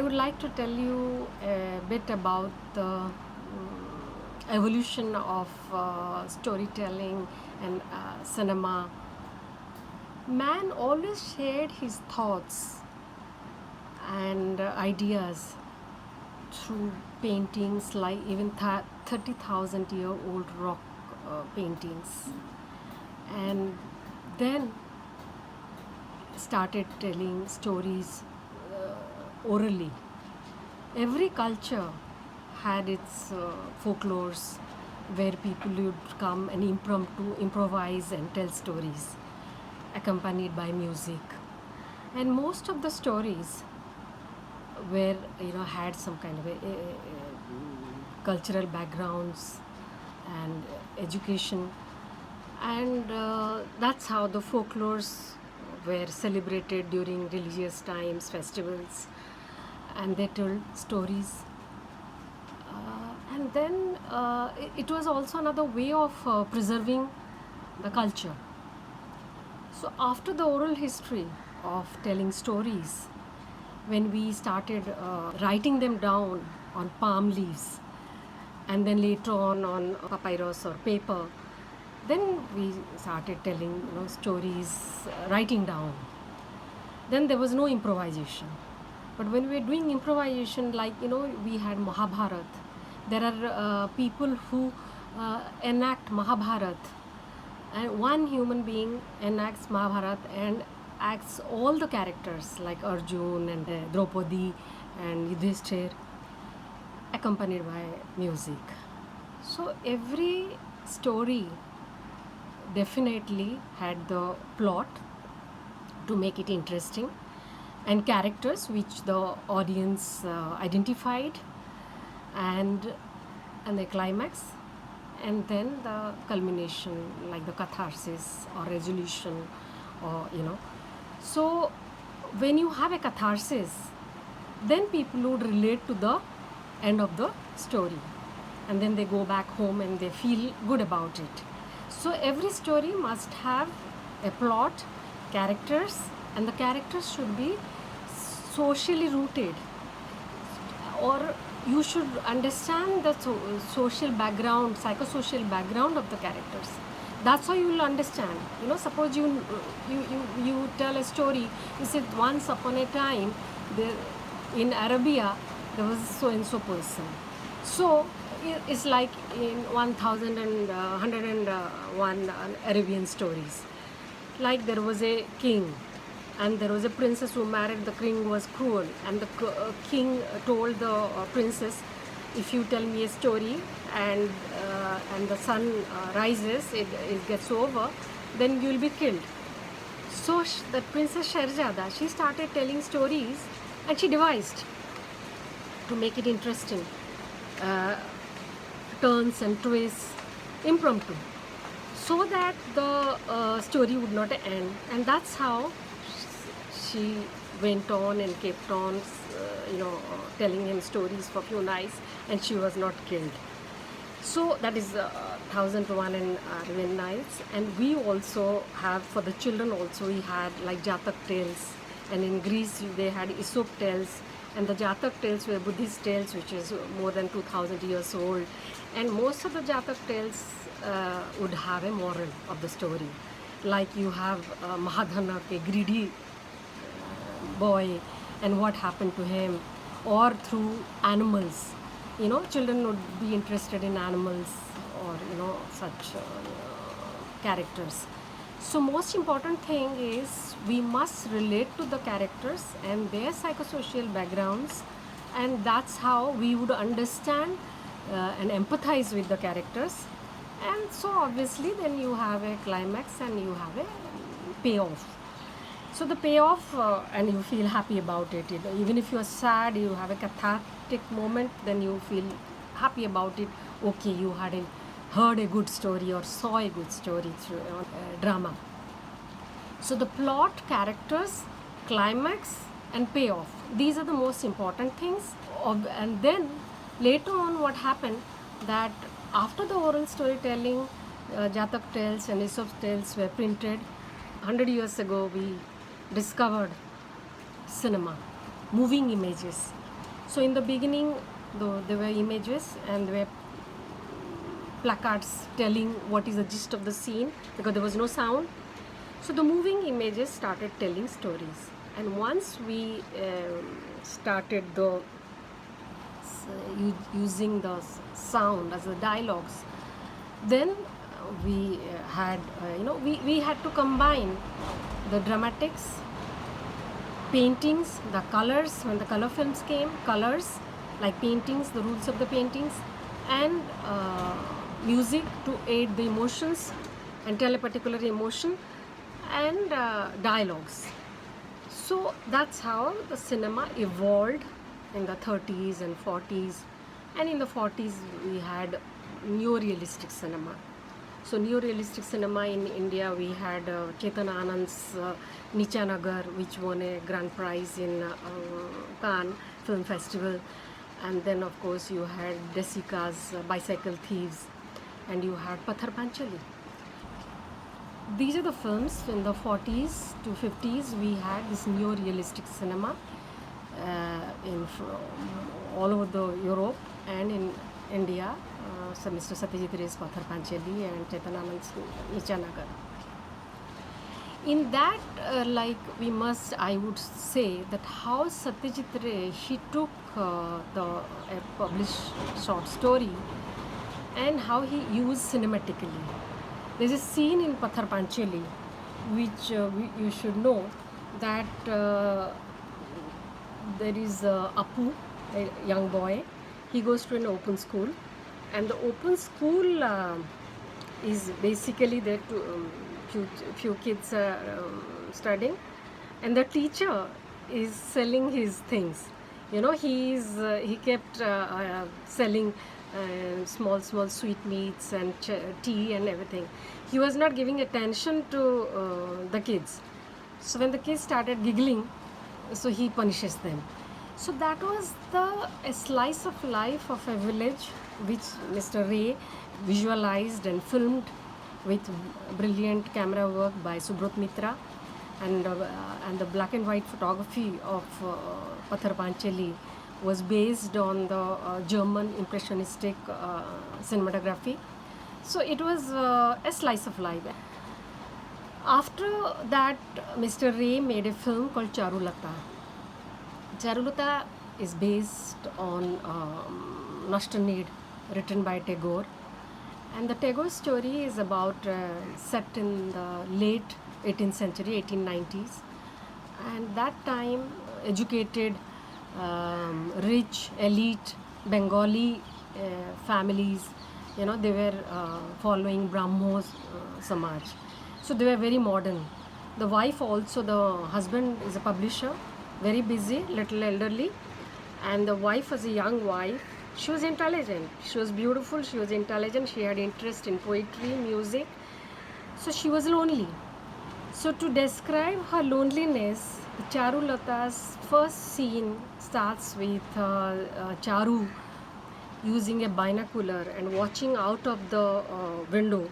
would like to tell you a bit about the evolution of storytelling and cinema. Man always shared his thoughts and ideas through paintings, like even 30,000-year-old rock paintings, and then started telling stories orally. Every culture had its folklores where people would come and improvise and tell stories accompanied by music. And most of the stories were, had some kind of cultural backgrounds and education. And that's how the folklores were celebrated during religious times, festivals, and they told stories. And then it was also another way of preserving the culture. So after the oral history of telling stories, when we started writing them down on palm leaves and then later on papyrus or paper, then we started telling stories, writing down. Then there was no improvisation. But when we were doing improvisation, like we had Mahabharat, there are people who enact Mahabharat, and one human being enacts Mahabharat and acts all the characters like Arjun and Draupadi and Yudhishthir, accompanied by music. So every story definitely had the plot to make it interesting, and characters which the audience identified, and the climax, and then the culmination, like the catharsis or resolution, or so when you have a catharsis, then people would relate to the end of the story, and then they go back home and they feel good about it. So every story must have a plot, characters, and the characters should be socially rooted, or you should understand the social background, psychosocial background of the characters. That's how you will understand. Suppose you tell a story. You said once upon a time, in Arabia there was so and so person. So it's like in 1,101 Arabian stories. Like there was a king, and there was a princess who married. The king was cruel, and the king told the princess, if you tell me a story and the sun rises, it gets over, then you will be killed. So the Princess Sherzada, she started telling stories, and she devised to make it interesting, turns and twists, impromptu, so that the story would not end. And that's how she went on and kept on telling him stories for a few nights, and she was not killed. So that is 1,001 Arabian Nights. And we also have, for the children also, we had like Jatak tales, and in Greece they had Aesop tales, and the Jatak tales were Buddhist tales, which is more than 2,000 years old. And most of the Jatak tales would have a moral of the story. Like you have Mahadhanak, a greedy boy, and what happened to him, or through animals. Children would be interested in animals, or such characters. So most important thing is we must relate to the characters and their psychosocial backgrounds, and that's how we would understand and empathize with the characters. And so obviously then you have a climax and you have a payoff. So the payoff, and you feel happy about it. Even if you are sad, you have a cathartic moment, then you feel happy about it. Okay, you heard a good story or saw a good story through drama. So the plot, characters, climax, and payoff, these are the most important things. And then later on, what happened, that after the oral storytelling, Jatak tales and Aesop tales were printed. 100 years ago, we discovered cinema, moving images. So in the beginning, though, there were images and there were placards telling what is the gist of the scene because there was no sound. So the moving images started telling stories, and once we started using the sound as the dialogues, then we had we had to combine the dramatics, paintings, the colors when the color films came, colors like paintings, the rules of the paintings, and music to aid the emotions and tell a particular emotion, and dialogues. So that's how the cinema evolved in the 30s and 40s. And in the 40s, we had neorealistic cinema. So neorealistic cinema in India, we had Chetan Anand's Nicha Nagar, which won a grand prize in Cannes Film Festival. And then, of course, you had Desika's Bicycle Thieves, and you had Pathar Panchali. These are the films. In the 40s to 50s, we had this neo-realistic cinema all over the Europe and in India. So Mr. Satyajit Ray's Pathar Panchali and Chetan Anand's Nicha Nagar. In that, I would say that how Satyajit Ray, he took the published short story and how he used cinematically. There's a scene in Pathar Panchali which you should know that there is Apu, a young boy. He goes to an open school, and the open school is basically there to few kids are studying, and the teacher is selling his things. He kept selling small sweetmeats and tea and everything. He was not giving attention to the kids. So when the kids started giggling, so he punishes them. So that was a slice of life of a village which Mr. Ray visualized and filmed with brilliant camera work by Subrot Mitra, and the black and white photography of Pathar Panchali was based on the German impressionistic cinematography. So it was a slice of life. After that, Mr. Ray made a film called Charulata. Charulata is based on Nashta Need, written by Tagore. And the Tagore story is about set in the late 18th century, 1890s. And that time, educated, rich, elite Bengali families, they were following Brahmo Samaj. So they were very modern. The wife also, the husband is a publisher, very busy, little elderly. And the wife was a young wife. She was intelligent. She was beautiful. She was intelligent. She had interest in poetry, music. So she was lonely. So to describe her loneliness, Charulata's first scene starts with Charu using a binocular and watching out of the window,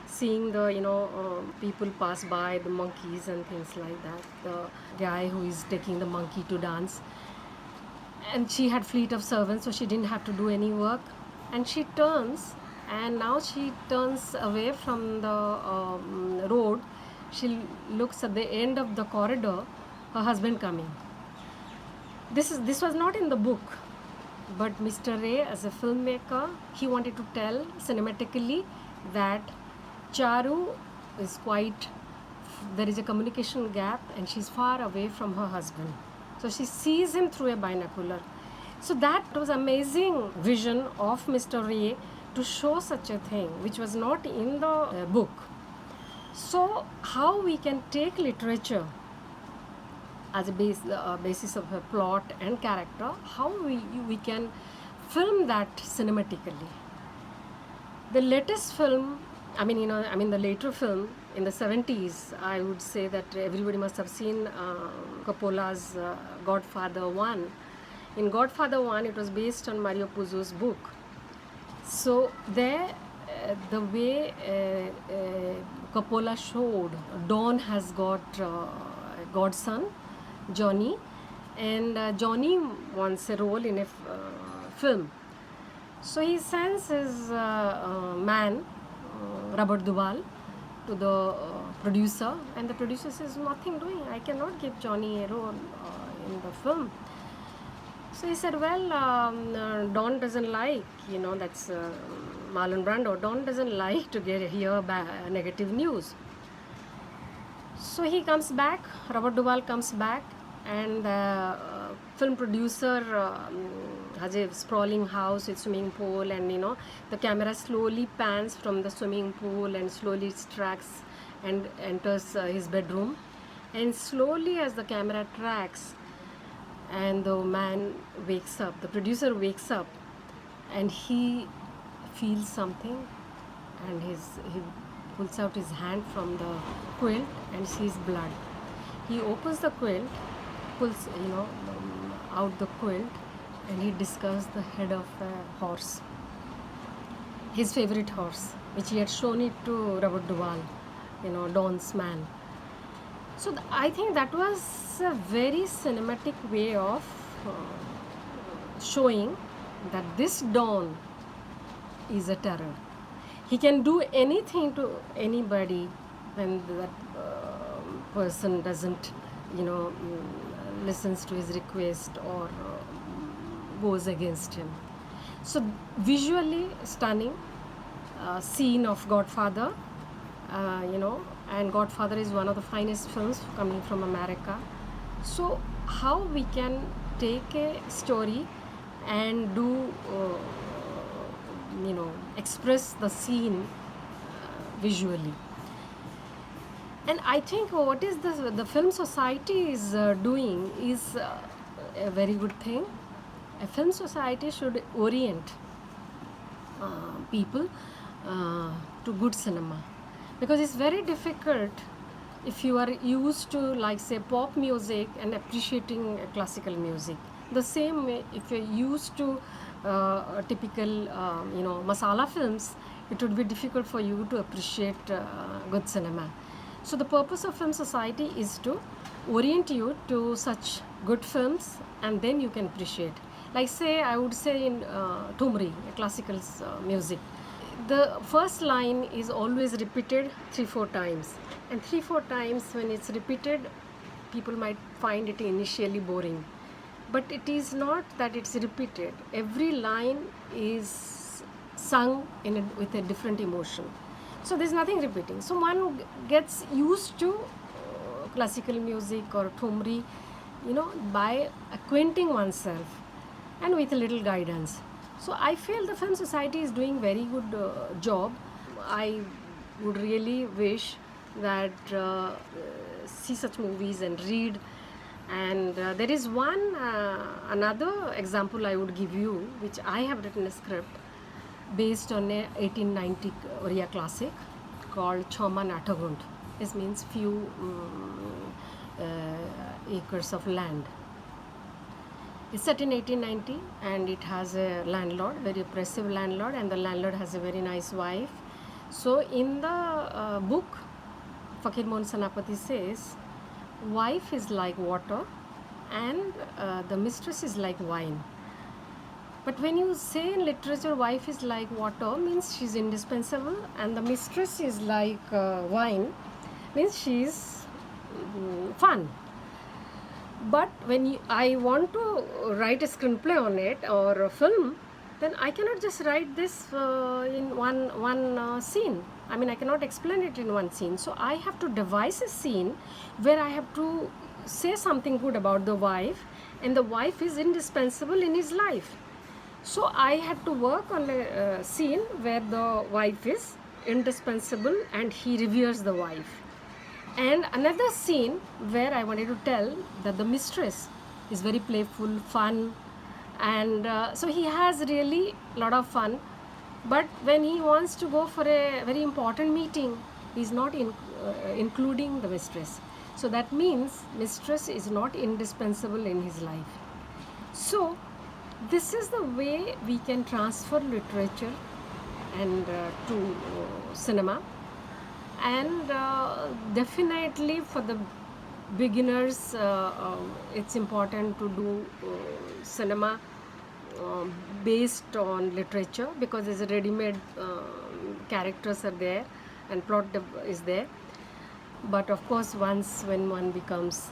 seeing the people pass by, the monkeys and things like that. The guy who is taking the monkey to dance. And she had fleet of servants, so she didn't have to do any work. And she turns, and now she turns away from the road. She looks at the end of the corridor, her husband coming. This was not in the book, but Mr. Ray, as a filmmaker, he wanted to tell cinematically that Charu is there is a communication gap, and she's far away from her husband. So she sees him through a binocular. So that was amazing vision of Mr. Ray to show such a thing, which was not in the book. So how we can take literature as a basis of a plot and character, how we can film that cinematically. The latest film, the later film in the 70s, I would say that everybody must have seen Coppola's Godfather 1. In Godfather 1, it was based on Mario Puzo's book. So there, the way Coppola showed, Don has got a godson, Johnny, and Johnny wants a role in a film. So he sends his man, Robert Duvall, to the producer, and the producer says, nothing doing, I cannot give Johnny a role in the film. So he said, well, Don doesn't like, that's Marlon Brando, Don doesn't like to hear negative news. So he comes back, Robert Duvall comes back, and the film producer has a sprawling house with swimming pool, and the camera slowly pans from the swimming pool and slowly tracks and enters his bedroom, and slowly as the camera tracks and the man wakes up, the producer wakes up, and he feels something, and he pulls out his hand from the quilt and sees blood. He opens the quilt, pulls out the quilt, and he discovers the head of a horse, his favorite horse, which he had shown it to Robert Duvall, Don's man. So I think that was a very cinematic way of showing that this Don is a terror. He can do anything to anybody when that person doesn't, listens to his request or goes against him. So visually stunning scene of Godfather, and Godfather is one of the finest films coming from America. So how we can take a story and do, express the scene visually. And I think what is the Film Society is doing is a very good thing. A film society should orient people to good cinema, because it's very difficult if you are used to, like, say, pop music and appreciating classical music. The same way, if you're used to typical masala films, it would be difficult for you to appreciate good cinema. So the purpose of Film Society is to orient you to such good films, and then you can appreciate. Like, say, I would say in Thumri, classical music, the first line is always repeated 3-4 times, and 3-4 times when it's repeated, people might find it initially boring, but it is not that it's repeated. Every line is sung with a different emotion, so there's nothing repeating. So one gets used to classical music or Thumri, by acquainting oneself and with a little guidance. So I feel the Film Society is doing very good job. I would really wish that see such movies and read. And there is one another example I would give you, which I have written a script based on a 1890 Oriya classic called Choma Natagund. This means few acres of land. It's set in 1890, and it has a landlord, very oppressive landlord, and the landlord has a very nice wife. So in the book, Fakir Mohan Senapati says, wife is like water and the mistress is like wine. But when you say in literature wife is like water, means she's indispensable, and the mistress is like wine, means she's fun. But when I want to write a screenplay on it or a film, then I cannot just write this in one scene. I mean, I cannot explain it in one scene. So I have to devise a scene where I have to say something good about the wife, and the wife is indispensable in his life. So I had to work on a scene where the wife is indispensable and he reveres the wife. And another scene where I wanted to tell that the mistress is very playful, fun, and so he has really a lot of fun. But when he wants to go for a very important meeting, he's not including the mistress. So that means mistress is not indispensable in his life. So this is the way we can transfer literature and to cinema. And definitely for the beginners, it's important to do cinema based on literature, because there's a ready-made characters are there and is there. But of course, once when one becomes,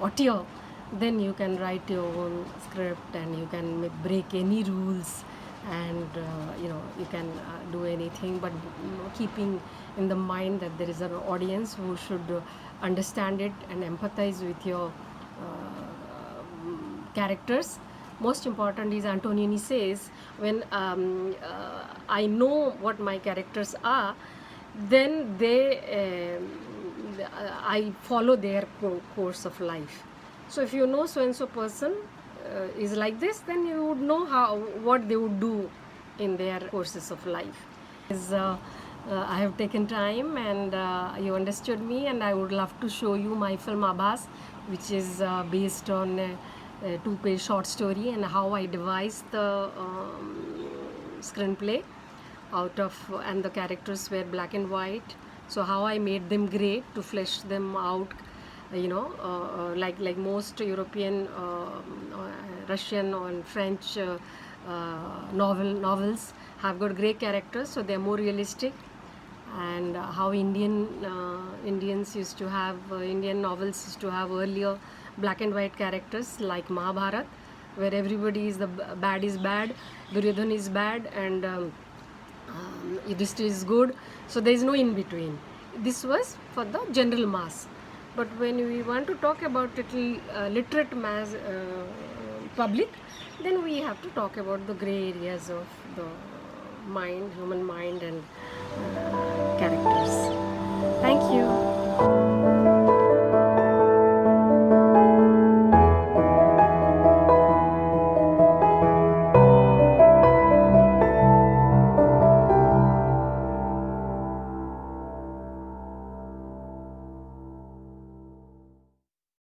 auteur, then you can write your own script and you can break any rules, and you can do anything, but keeping in the mind that there is an audience who should understand it and empathize with your characters. Most important is, Antonioni says, when I know what my characters are, then I follow their course of life. So if you know so and so person is like this, then you would know what they would do in their courses of life. I have taken time, and you understood me, and I would love to show you my film Abhas, which is based on a two-page short story, and how I devised the screenplay and the characters were black and white. So how I made them gray to flesh them out, like most European, Russian and French novels have got gray characters, so they're more realistic. And how Indians used to have, Indian novels used to have earlier black and white characters like Mahabharata, where everybody is bad is bad, Duryodhana is bad, and Yudhishthira is good. So there is no in between. This was for the general mass. But when we want to talk about literate mass public, then we have to talk about the gray areas of the human mind and characters. Thank you.